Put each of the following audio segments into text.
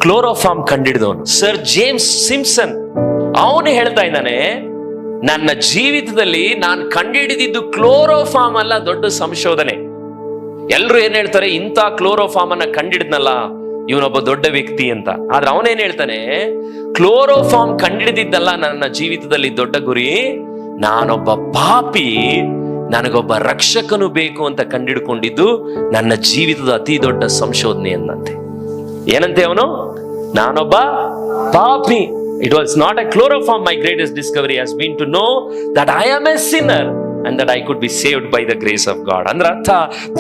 Chloroform ಕಂಡಿಡಿದವನು sir James Simpson. ಅವನು ಹೇಳ್ತಾ ಇದ್ದಾನೆ, ನನ್ನ ಜೀವಿತದಲ್ಲಿ ನಾನು ಕಂಡುಹಿಡಿದಿದ್ದು ಕ್ಲೋರೋಫಾರ್ಮ್ ಅಲ್ಲ, ದೊಡ್ಡ ಸಂಶೋಧನೆ. ಎಲ್ರು ಏನ್ ಹೇಳ್ತಾರೆ, ಇಂಥ ಕ್ಲೋರೋಫಾರ್ಮ್ ಅನ್ನ ಕಂಡಿಡಿದ್ನಲ್ಲ ಇವನೊಬ್ಬ ದೊಡ್ಡ ವ್ಯಕ್ತಿ ಅಂತ. ಆದ್ರೆ ಅವನೇನ್ ಹೇಳ್ತಾನೆ, ಕ್ಲೋರೋಫಾರ್ಮ್ ಕಂಡಿಡಿದಿದ್ದಲ್ಲ ನನ್ನ ಜೀವಿತದಲ್ಲಿ ದೊಡ್ಡ ಗುರಿ, ನಾನೊಬ್ಬ ಪಾಪಿ, ನನಗೊಬ್ಬ ರಕ್ಷಕನು ಬೇಕು ಅಂತ ಕಂಡಿಡ್ಕೊಂಡಿದ್ದು ನನ್ನ ಜೀವಿತದ ಅತಿ ದೊಡ್ಡ ಸಂಶೋಧನೆ ಅನ್ನಂತೆ. ಏನಂತೆ ಅವನು, ನಾನೊಬ್ಬ ಪಾಪಿ. It was not a chloroform. My greatest discovery has been to know that I am a sinner and that I could be saved by the grace of God. ಅಂದ್ರೆ ಅರ್ಥ,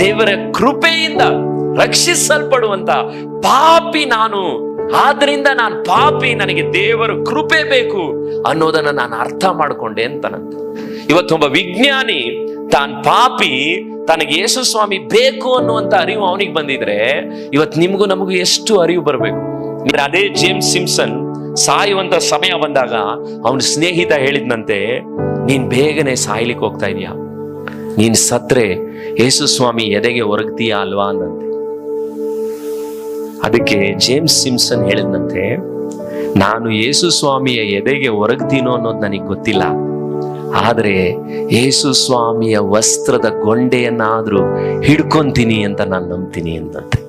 ದೇವರ ಕೃಪೆಯಿಂದ ರಕ್ಷಿಸಲ್ಪಡುವಂತ ಪಾಪಿ ನಾನು, ಆದ್ರಿಂದ ನಾನು ಪಾಪಿ, ನನಗೆ ದೇವರ ಕೃಪೆ ಬೇಕು ಅನ್ನೋದನ್ನ ನಾನು ಅರ್ಥ ಮಾಡ್ಕೊಂಡೆ ಅಂತನಂತ. ಇವತ್ತೊಬ್ಬ ವಿಜ್ಞಾನಿ ತಾನ್ ಪಾಪಿ, ತನಗೆ ಯೇಸು ಸ್ವಾಮಿ ಬೇಕು ಅನ್ನುವಂತ ಅರಿವು ಅವನಿಗೆ ಬಂದಿದ್ರೆ ಇವತ್ತು ನಿಮಗೂ ನಮಗೂ ಎಷ್ಟು ಅರಿವು ಬರಬೇಕು. ಅದೇ ಜೇಮ್ಸ್ ಸಿಂಪ್ಸನ್ ಸಾಯುವಂತ ಸಮಯ ಬಂದಾಗ ಅವನ ಸ್ನೇಹಿತ ಹೇಳಿದ್ನಂತೆ, ನೀನ್ ಬೇಗನೆ ಸಾಯ್ಲಿಕ್ಕೆ ಹೋಗ್ತಾ ಇದೀಯ, ನೀನ್ ಸತ್ರೆ ಯೇಸು ಸ್ವಾಮಿ ಎದೆಗೆ ಒರಗ್ತೀಯಾ ಅಲ್ವಾ ಅಂದಂತೆ. ಅದಕ್ಕೆ ಜೇಮ್ಸ್ ಸಿಂಪ್ಸನ್ ಹೇಳಿದ್ನಂತೆ, ನಾನು ಯೇಸು ಸ್ವಾಮಿಯ ಎದೆಗೆ ಒರಗ್ತೀನೋ ಅನ್ನೋದು ನನಗೆ ಗೊತ್ತಿಲ್ಲ, ಆದ್ರೆ ಯೇಸು ಸ್ವಾಮಿಯ ವಸ್ತ್ರದ ಗೊಂಡೆಯನ್ನಾದ್ರೂ ಹಿಡ್ಕೊಂತೀನಿ ಅಂತ ನಾನು ನಂಬ್ತೀನಿ ಅಂತಂತೆ.